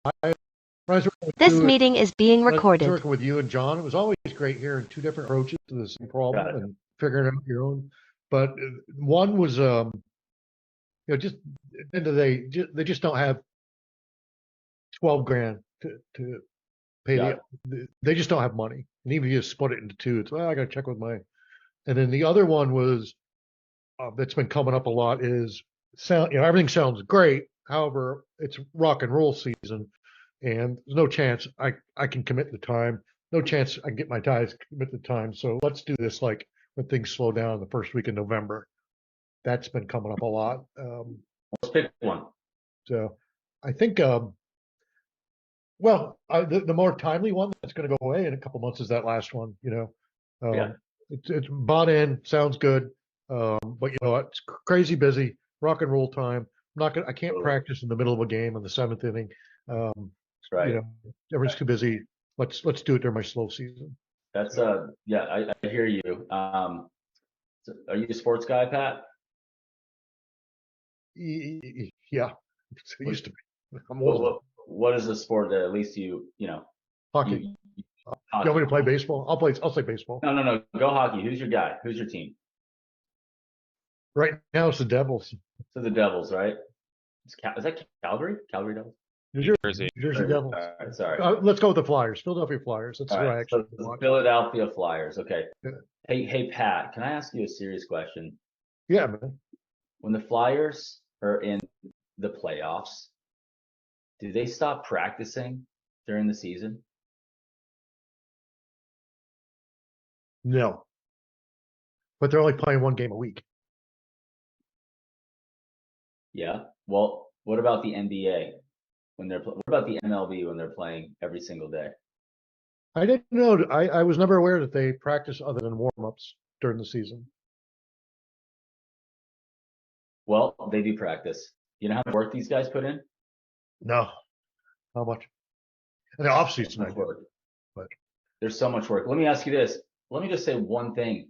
when I was working with This you, meeting is being when I was recorded. working with you and John, it was always great hearing two different approaches to the same problem and figuring out your own. But one was, just at the end of the day, they just don't have 12 grand to pay they just don't have money. And even if you split it into two, it's, well, I got to check with my, and then the other one was, that's been coming up a lot is everything sounds great. However, it's rock and roll season and there's no chance I can commit the time. No chance I can get my guys commit the time. So let's do this like when things slow down the first week of November. That's been coming up a lot. Let's pick one. So I think, the more timely one that's going to go away in a couple months is that last one. It's bought in, sounds good, but it's crazy busy, rock and roll time. I can't practice in the middle of a game in the seventh inning. That's right. Everyone's too busy. Let's do it during my slow season. That's I hear you. So are you a sports guy, Pat? Yeah, it used to be. I'm old. What is the sport that at least hockey? hockey? You want me to play baseball? I'll play baseball. No. Go hockey. Who's your guy? Who's your team? Right now it's the Devils. So the Devils, right? Is that Calgary? Calgary Devils? New Jersey Devils. All right, sorry. Let's go with the Flyers. Philadelphia Flyers. That's right. So the Philadelphia Flyers. Okay. Yeah. Hey, Pat, can I ask you a serious question? Yeah, man. When the Flyers are in the playoffs, do they stop practicing during the season? No. But they're only playing one game a week. Yeah. Well, what about the NBA what about the MLB when they're playing every single day? I didn't know. I was never aware that they practice other than warm-ups during the season. Well, they do practice. You know how much work these guys put in? No. How much? In the off-season, I do. But there's so much work. Let me ask you this. Let me just say one thing.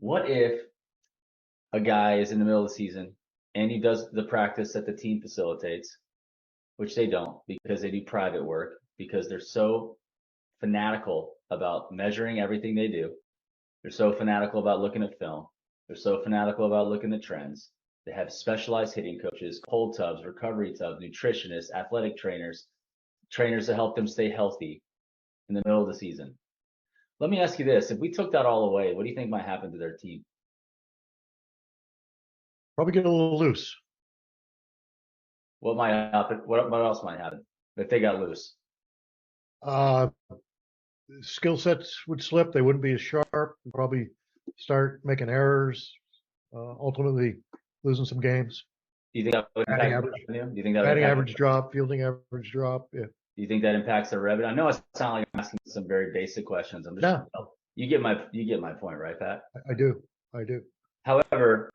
What if a guy is in the middle of the season and he does the practice that the team facilitates, which they don't because they do private work, because they're so fanatical about measuring everything they do. They're so fanatical about looking at film. They're so fanatical about looking at trends. They have specialized hitting coaches, cold tubs, recovery tubs, nutritionists, athletic trainers to help them stay healthy in the middle of the season. Let me ask you this. If we took that all away, what do you think might happen to their team? Probably get a little loose. What might happen? What else might happen if they got loose? Skill sets would slip. They wouldn't be as sharp. They'd probably start making errors. Ultimately, losing some games. Do you think that would impact average? Do you think that batting average drop, fielding average drop? Yeah. Do you think that impacts their revenue? I know it sounds like I'm asking some very basic questions. I'm just you get my point, right, Pat? I do. However,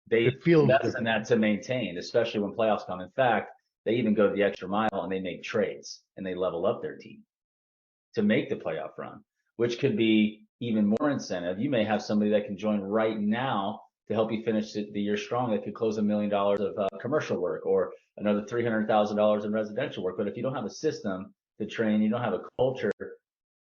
they invest different in that to maintain, especially when playoffs come. In fact, they even go the extra mile and they make trades and they level up their team to make the playoff run, which could be even more incentive. You may have somebody that can join right now to help you finish the year strong that could close $1 million of commercial work or another $300,000 in residential work. But if you don't have a system to train, you don't have a culture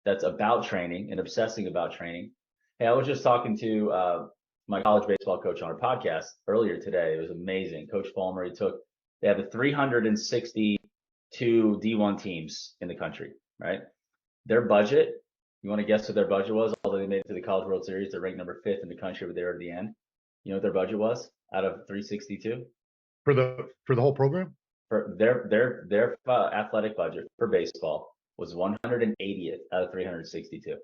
that's about training and obsessing about training. Hey, I was just talking to my college baseball coach on our podcast earlier today. It was amazing. Coach Fulmer, they have 362 D1 teams in the country, right? Their budget, you want to guess what their budget was? Although they made it to the College World Series, they're ranked number 5th in the country, but they were at the end. You know what their budget was out of 362? For the whole program? For their athletic budget for baseball was 180th out of 362.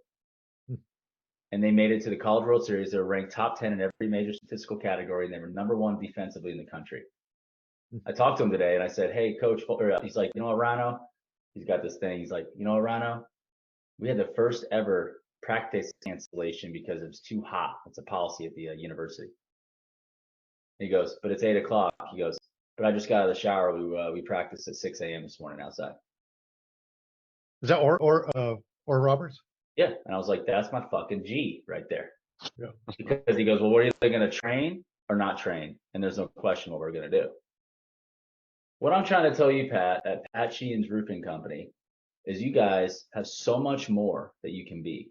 And they made it to the College World Series. They were ranked top 10 in every major statistical category, and they were number 1 defensively in the country. I talked to him today, and I said, hey, Coach, he's like, you know what, Rano? He's got this thing. He's like, you know what, Rano? We had the first ever practice cancellation because it was too hot. It's a policy at the university. He goes, but it's 8 o'clock. He goes, but I just got out of the shower. We practiced at 6 a.m. this morning outside. Is that or Roberts? Yeah, and I was like, that's my fucking G right there. Yeah. Because he goes, well, what are you going to train or not train? And there's no question what we're going to do. What I'm trying to tell you, Pat, at Pat Sheehan's Roofing Company, is you guys have so much more that you can be,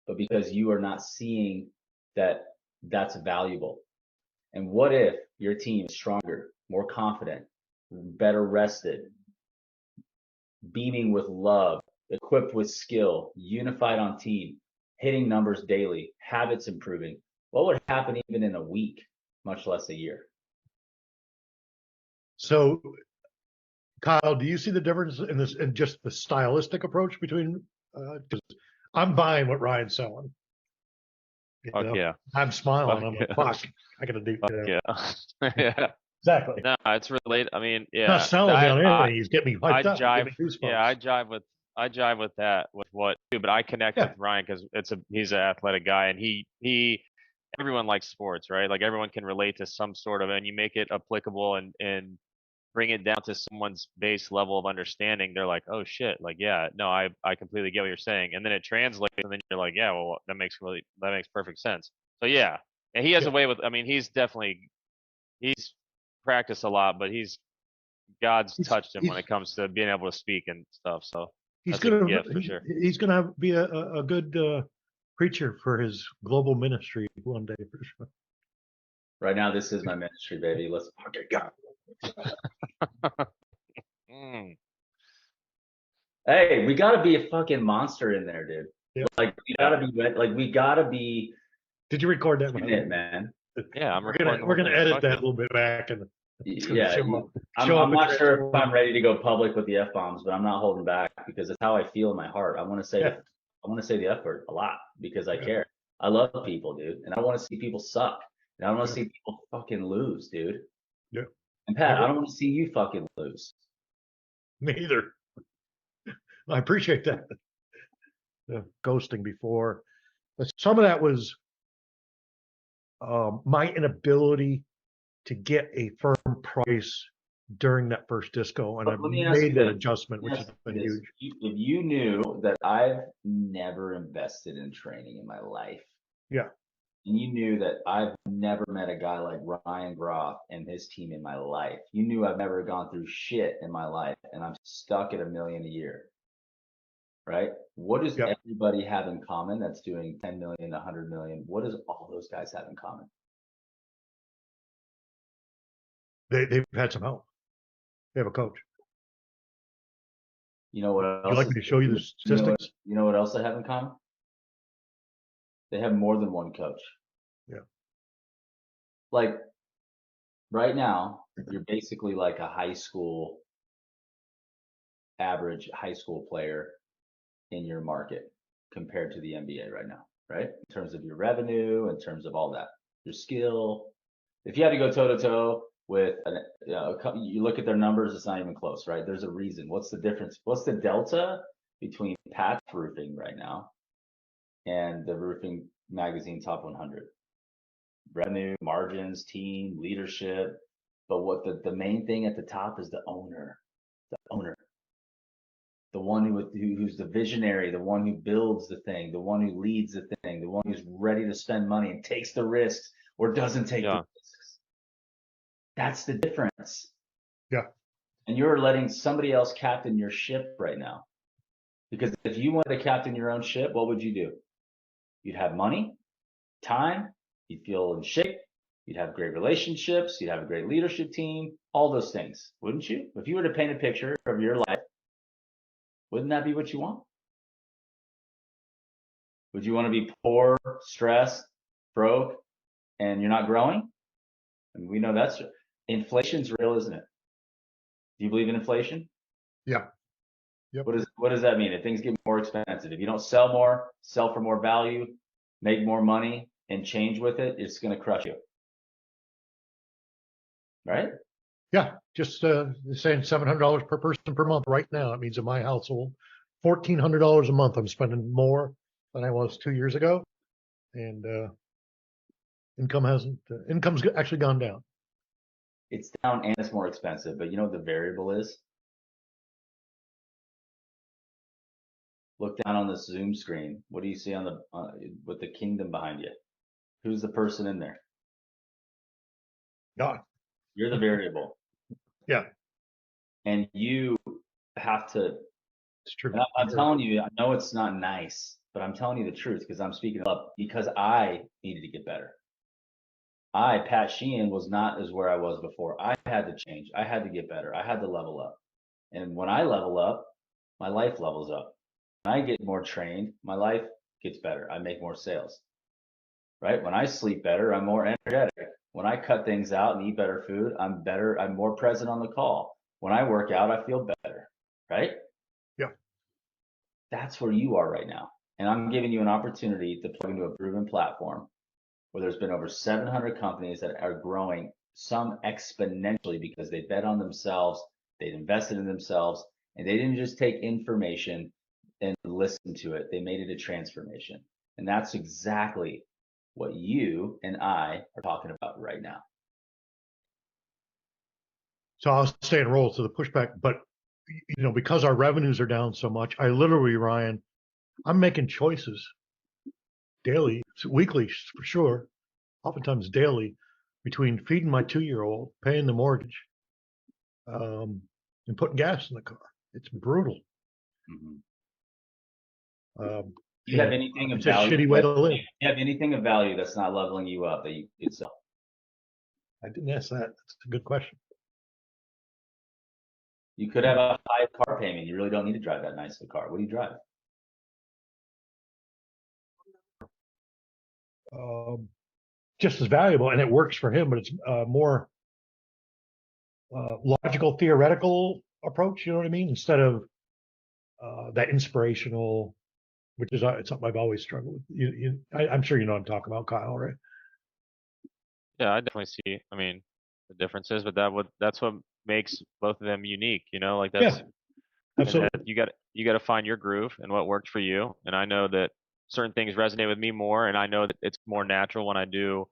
but because you are not seeing that that's valuable. And what if your team is stronger, more confident, better rested, beaming with love, equipped with skill, unified on team, hitting numbers daily, habits improving? What would happen even in a week, much less a year? So, Kyle, do you see the difference in this, in just the stylistic approach between? 'Cause I'm buying what Ryan's selling. Fuck yeah. I'm smiling. Fuck I'm like, yeah. fuck, I gotta do. Fuck yeah. Yeah. Exactly. No, it's related. I mean, Not yeah. selling me on anything. He's getting me I hyped up. jive. Give me Yeah, I goosebumps. jive with that, with what too. But I connect Yeah. with Ryan because he's an athletic guy, and everyone likes sports, right? Like everyone can relate to some sort of, and you make it applicable and bring it down to someone's base level of understanding. They're like, oh shit, like yeah, no, I completely get what you're saying, and then it translates, and then you're like, yeah, well, that makes perfect sense. So yeah, and he has Yeah. a way with. I mean, he's practiced a lot, but God's touched him when it comes to being able to speak and stuff. So He's that's a gonna gift for sure. he's gonna be a good preacher for his global ministry one day for sure. Right now, this is my ministry, baby. Let's fucking go. Hey, we gotta be a fucking monster in there, dude. Yeah. Like we gotta be. Did you record that? In it, man. Yeah, I'm we're recording. gonna edit Fuck that a yeah. little bit back, and Yeah, show I'm up not sure if I'm ready to go public with the F-bombs, but I'm not holding back because it's how I feel in my heart. I want to say, Yeah. I want to say the F word a lot because I Yeah. care. I love people, dude, and I want to see people suck, and I don't want to Yeah. see people fucking lose, dude. Yeah. And Pat, I don't want to see you fucking lose. Me either. I appreciate that. Ghosting before, but some of that was my inability to get a firm price during that first disco, and But I've let me ask made you that this. adjustment, which Let me has ask been you this. huge. If you knew that I've never invested in training in my life, Yeah. and you knew that I've never met a guy like Ryan Groth and his team in my life, you knew I've never gone through shit in my life, and I'm stuck at $1 million a year, right? What does Yeah. everybody have in common that's doing 10 million, 100 million? What does all those guys have in common? They've had some help. They have a coach. You know what else? Would you like me to show you the statistics? You know what else they have in common? They have more than one coach. Yeah. Like right now, you're basically like a average high school player in your market compared to the NBA right now, right? In terms of your revenue, in terms of all that, your skill. If you had to go toe to toe with you look at their numbers, it's not even close, right? There's a reason. What's the difference? What's the delta between Pat's roofing right now and the roofing magazine top 100? Revenue, margins, team, leadership. But what the main thing at the top is the owner, the one who's the visionary, the one who builds the thing, the one who leads the thing, the one who's ready to spend money and takes the risks or doesn't take the risks. That's the difference. Yeah. And you're letting somebody else captain your ship right now. Because if you wanted to captain your own ship, what would you do? You'd have money, time, you'd feel in shape, you'd have great relationships, you'd have a great leadership team, all those things, wouldn't you? If you were to paint a picture of your life, wouldn't that be what you want? Would you want to be poor, stressed, broke, and you're not growing? And we know that's inflation's real, isn't it? Do you believe in inflation? Yeah. Yep. What does that mean? If things get more expensive, if you don't sell more, sell for more value, make more money, and change with it, it's going to crush you. Right? Yeah. Just saying $700 per person per month right now. It means in my household, $1,400 a month. I'm spending more than I was 2 years ago, and income's actually gone down. It's down and it's more expensive, but you know what the variable is? Look down on this Zoom screen. What do you see on the with the kingdom behind you? Who's the person in there? God. You're the variable. Yeah. And you have to, It's true. and I'm telling you, I know it's not nice, but I'm telling you the truth because I'm speaking up because I needed to get better. Pat Sheehan, was not as where I was before. I had to change. I had to get better. I had to level up. And when I level up, my life levels up. When I get more trained, my life gets better. I make more sales, right? When I sleep better, I'm more energetic. When I cut things out and eat better food, I'm better. I'm more present on the call. When I work out, I feel better, right? Yeah. That's where you are right now. And I'm giving you an opportunity to plug into a proven platform where there's been over 700 companies that are growing, some exponentially because they bet on themselves, they've invested in themselves, and they didn't just take information and listen to it. They made it a transformation. And that's exactly what you and I are talking about right now. So I'll stay and roll to the pushback, but because our revenues are down so much, I literally, Ryan, I'm making choices daily, weekly for sure, oftentimes daily, between feeding my 2-year-old, paying the mortgage, and putting gas in the car. It's brutal. Do you have anything of it's a value? shitty way to live. Do you have anything of value that's not leveling you up that you could sell? I didn't ask that. That's a good question. You could have a high car payment. You really don't need to drive that nice of a car. What do you drive? Just as valuable, and it works for him, but it's more logical, theoretical approach. You know what I mean? Instead of that inspirational, which is it's something I've always struggled with. I'm sure you know what I'm talking about, Kyle, right? Yeah, I definitely see, I mean, the differences, but that's what makes both of them unique, like that's, Absolutely. and you got to find your groove and what worked for you. And I know that certain things resonate with me more, and I know that it's more natural when I do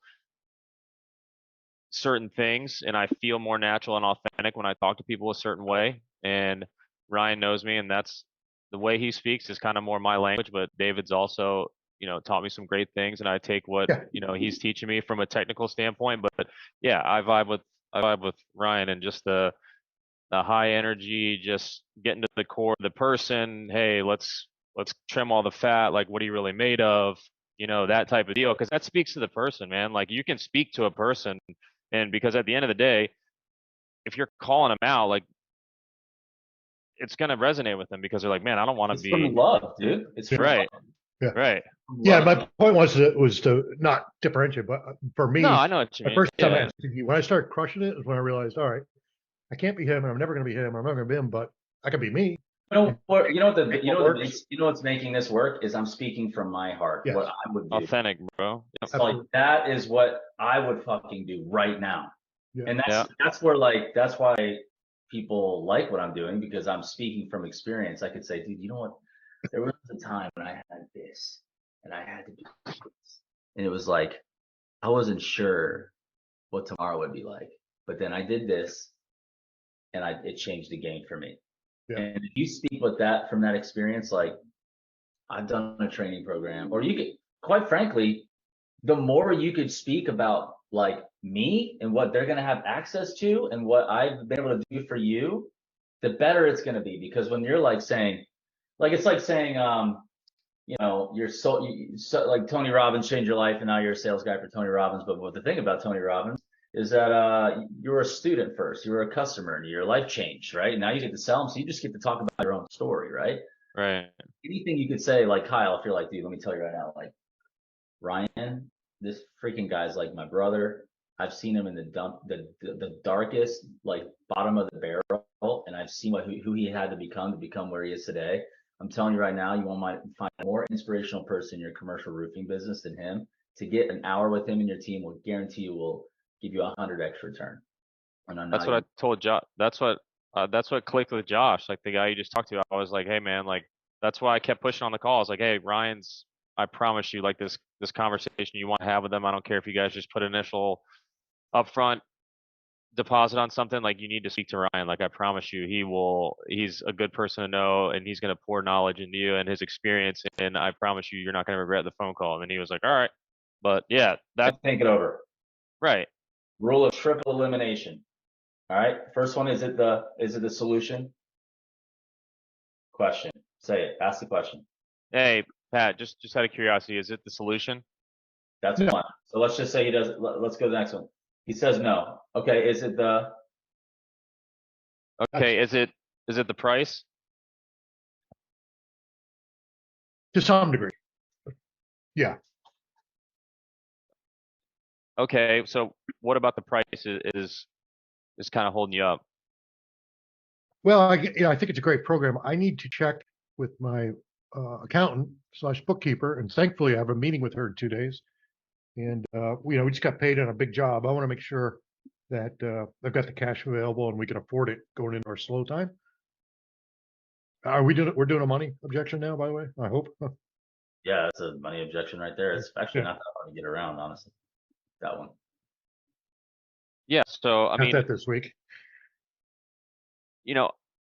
certain things, and I feel more natural and authentic when I talk to people a certain way. And Ryan knows me, and that's the way he speaks is kind of more my language, but David's also, taught me some great things, and I take what, he's teaching me from a technical standpoint. But yeah, I vibe with Ryan, and just the high energy, just getting to the core of the person. Hey, let's trim all the fat. Like, what are you really made of? That type of deal. Because that speaks to the person, man. Like, you can speak to a person, and because at the end of the day, if you're calling them out, like, it's gonna resonate with them because they're like, man, I don't want to be from love, dude. It's from right, yeah. right. Yeah, my point was to not differentiate, but for me, no, I know what you the mean. first time I asked you, when I started crushing it is when I realized, all right, I can't be him, and I'm never going to be him, I'm not going to be him, but I can be me. What's making this work is I'm speaking from my heart. Yes. What I would do. Authentic, bro. Yep. So like, that is what I would fucking do right now. Yeah. And that's where that's why people like what I'm doing, because I'm speaking from experience. I could say, dude, you know what? There was a time when I had this and I had to do this. And it was like, I wasn't sure what tomorrow would be like, but then I did this and it changed the game for me. Yeah. And if you speak with that from that experience, like, I've done a training program, or you could, quite frankly, the more you could speak about like me and what they're going to have access to and what I've been able to do for you, the better it's going to be. Because when you're like saying, like, it's like saying, you're so like Tony Robbins changed your life and now you're a sales guy for Tony Robbins. But what the thing about Tony Robbins is that you were a student first, you were a customer, and your life changed, right? Now you get to sell them, so you just get to talk about your own story, right? Right. Anything you could say, like, Kyle, if you're like, dude, let me tell you right now, like, Ryan, this freaking guy's like my brother. I've seen him in the darkest, like, bottom of the barrel, and I've seen who he had to become where he is today. I'm telling you right now, you might find a more inspirational person in your commercial roofing business than him. To get an hour with him and your team will guarantee you will give you 100x return. That's what I told Josh. That's what clicked with Josh, like the guy you just talked to. I was like, hey man, like, that's why I kept pushing on the calls. Like, hey, I promise you, like, this conversation you want to have with them, I don't care if you guys just put initial upfront deposit on something, like, you need to speak to Ryan. Like, I promise you, he's a good person to know, and he's going to pour knowledge into you and his experience. And I promise you're not going to regret the phone call. And then he was like, all right. But yeah, think it over. Right. Rule of triple elimination. All right. First one, is it the solution? Question. Say it. Ask the question. Hey, Pat, just out of curiosity, is it the solution? That's No. one. So let's just say he does. Let's go to the next one. He says no. Okay. Is it the? Okay, is it the price? To some degree. Yeah. Okay, so what about the price is kind of holding you up? Well, I think it's a great program. I need to check with my accountant / bookkeeper, and thankfully I have a meeting with her in 2 days. And we just got paid on a big job. I want to make sure that I've got the cash available and we can afford it going into our slow time. We're doing a money objection now, by the way, I hope. Yeah, that's a money objection right there. It's actually Yeah. not that hard to get around, honestly. That one. Yeah, so I Got mean, that this week.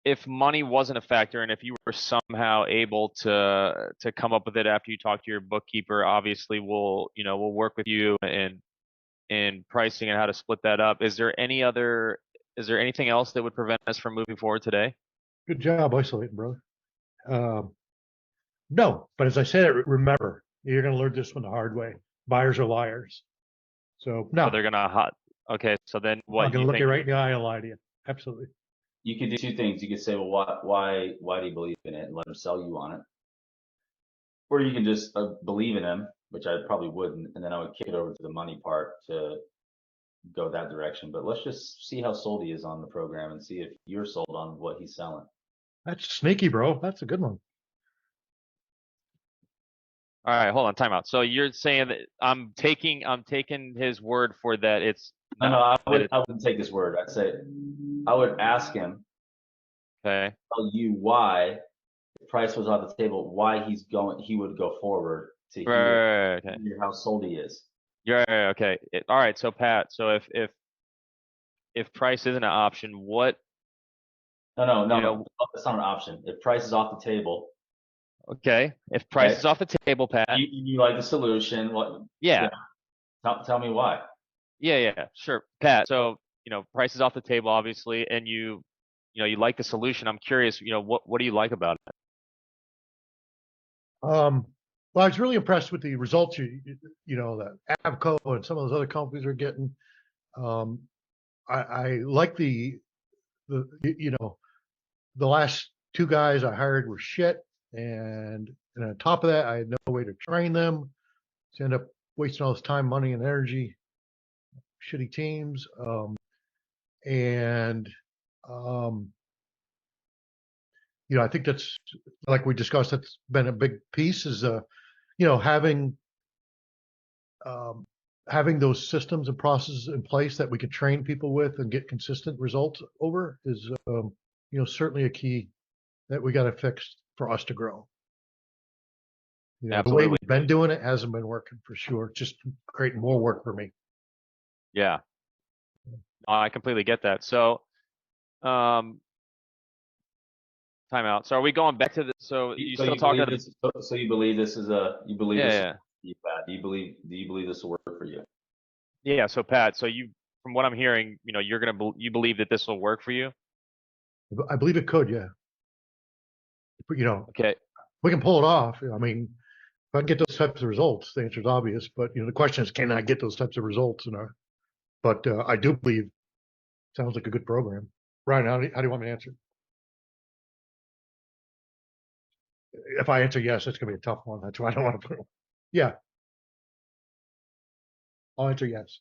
if money wasn't a factor and if you were somehow able to come up with it after you talk to your bookkeeper, obviously we'll work with you in pricing and how to split that up. Is there anything else that would prevent us from moving forward today? Good job isolating, brother. No, but as I said, remember, you're going to learn this one the hard way. Buyers are liars. So no, So they're gonna okay, so then I'm what going to you look think? you right in the eye and lie to you. Absolutely. You could do two things. You could say, well, why do you believe in it, and let him sell you on it. Or you can just believe in him, which I probably wouldn't, and then I would kick it over to the money part to go that direction. But let's just see how sold he is on the program and see if you're sold on what he's selling. That's sneaky, bro. That's a good one. All right, hold on, time out. So you're saying that I'm taking his word for that it's No, not I wouldn't take his word. I'd say I would ask him, okay. tell you why the price was on the table, why he would go forward to Right, okay. hear how sold he is. Yeah, okay. All right, so Pat, so if price isn't an option, what No, that's not an option. If price is off the table, okay. If price okay, is off the table, Pat. you like the solution, what? Yeah. Tell me why. Yeah, sure. Pat, so price is off the table, obviously, and you like the solution. I'm curious, what do you like about it? Well, I was really impressed with the results that Avco and some of those other companies are getting. I like the last two guys I hired were shit, and on top of that, I had no way to train them. So I end up wasting all this time, money, and energy. Shitty teams, and I think that's, like we discussed, that's been a big piece, is having those systems and processes in place that we can train people with and get consistent results over is certainly a key that we got to fix for us to grow. The way Absolutely. we've been doing it hasn't been working for sure. Just creating more work for me. Yeah. I completely get that. So, time out. So are we going back to the, so you still talking to the, So you believe this is yeah. do you believe this will work for you? Yeah, so Pat, so from what I'm hearing, you believe that this will work for you? I believe it could, yeah. Okay. We can pull it off. I mean, if I can get those types of results, the answer is obvious. But the question is, can I get those types of results? But I do believe it sounds like a good program. Ryan, how do you want me to answer? If I answer yes, it's gonna be a tough one. That's why I don't want to put. Yeah, I'll answer yes.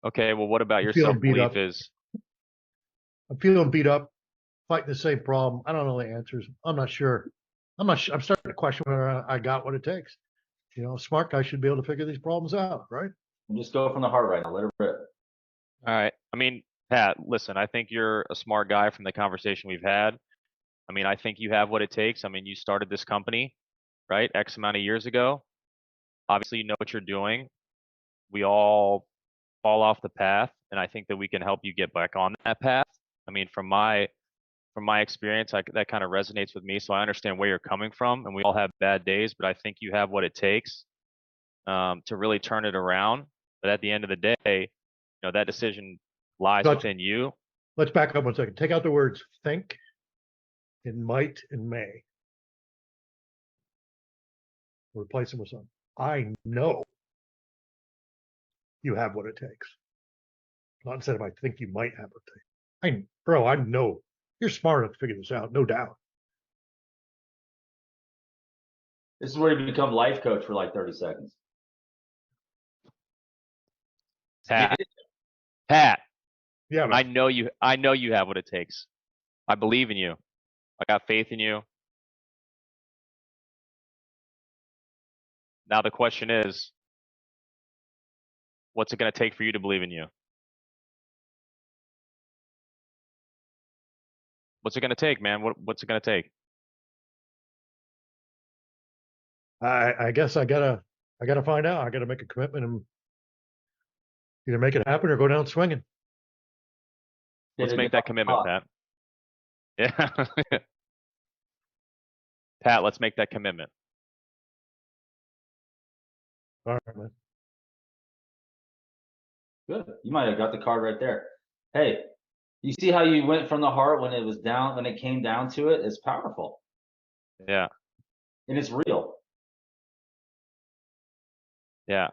Okay, well, what about your feeling beat self-belief up. is? I'm feeling beat up, fighting the same problem. I don't know the answers. I'm not sure. I'm starting to question whether I got what it takes. A smart guy should be able to figure these problems out, right? Just go from the heart right now. Let it rip. All right. I mean, Pat, listen, I think you're a smart guy from the conversation we've had. I mean, I think you have what it takes. I mean, you started this company, right? X amount of years ago. Obviously, you know what you're doing. We all fall off the path, and I think that we can help you get back on that path. I mean, from my experience, that kind of resonates with me. So I understand where you're coming from, and we all have bad days, but I think you have what it takes to really turn it around. But at the end of the day, that decision lies But- within you. Let's back up 1 second. Take out the words think and might and may. Replace them with something. I know you have what it takes. Not instead of I think you might have what it takes. Bro, I know you're smart enough to figure this out, no doubt. This is where you become life coach for like 30 seconds. Pat, Pat, Yeah, I but know you have what it takes. I believe in you. I got faith in you. Now the question is, what's it going to take for you to believe in you? What's it going to take, man? What's it going to take? I guess I gotta find out. I gotta make a commitment and either make it happen or go down swinging. Let's Did it make get that commitment, off? Pat. Yeah. Pat, let's make that commitment. All right, man. Good. You might have got the card right there. Hey, you see how you went from the heart when it was down, when it came down to it? It's powerful Yeah. and it's real. Yeah.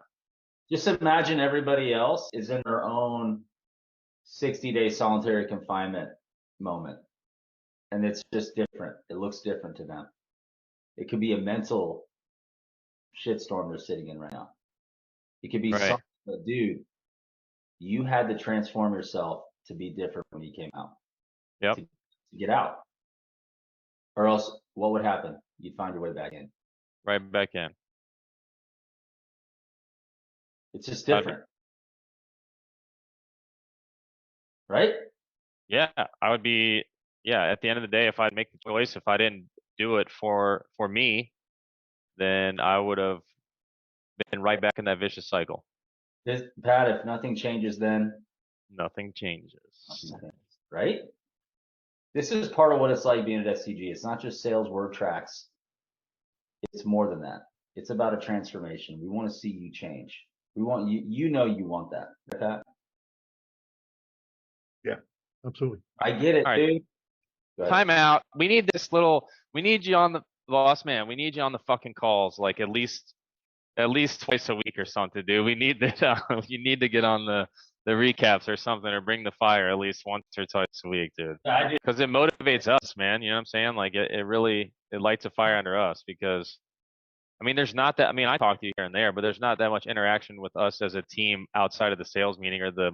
Just imagine everybody else is in their own 60-day solitary confinement moment. And it's just different. It looks different to them. It could be a mental shitstorm they're sitting in right now. It could be Right. something, but dude, you had to transform yourself to be different when you came out. Yep. To get out. Or else what would happen? You'd find your way back in. Right back in. It's just different. Right? Yeah, I would be, yeah, at the end of the day, if I'd make the choice, if I didn't do it for me, then I would have been right back in that vicious cycle. Pat, if nothing changes, then Nothing changes. nothing changes, right? This is part of what it's like being at SCG. It's not just sales word tracks. It's more than that. It's about a transformation. We want to see you change. We want you, you want that, right, Pat? Absolutely. I get it, All right. dude. Go ahead. Time out. We need you on the boss man. We need you on the fucking calls, like at least twice a week or something, dude. We need that. You need to get on the recaps or something, or bring the fire at least once or twice a week, dude. I do. Because it motivates us, man. You know what I'm saying? Like it really lights a fire under us because, I mean, there's not that. I mean, I talk to you here and there, but there's not that much interaction with us as a team outside of the sales meeting or the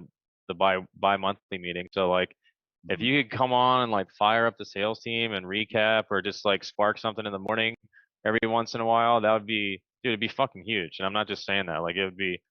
bi-monthly meeting. So like, if you could come on and like fire up the sales team and recap or just like spark something in the morning every once in a while, that would be, dude, it'd be fucking huge. And I'm not just saying that. Like it would be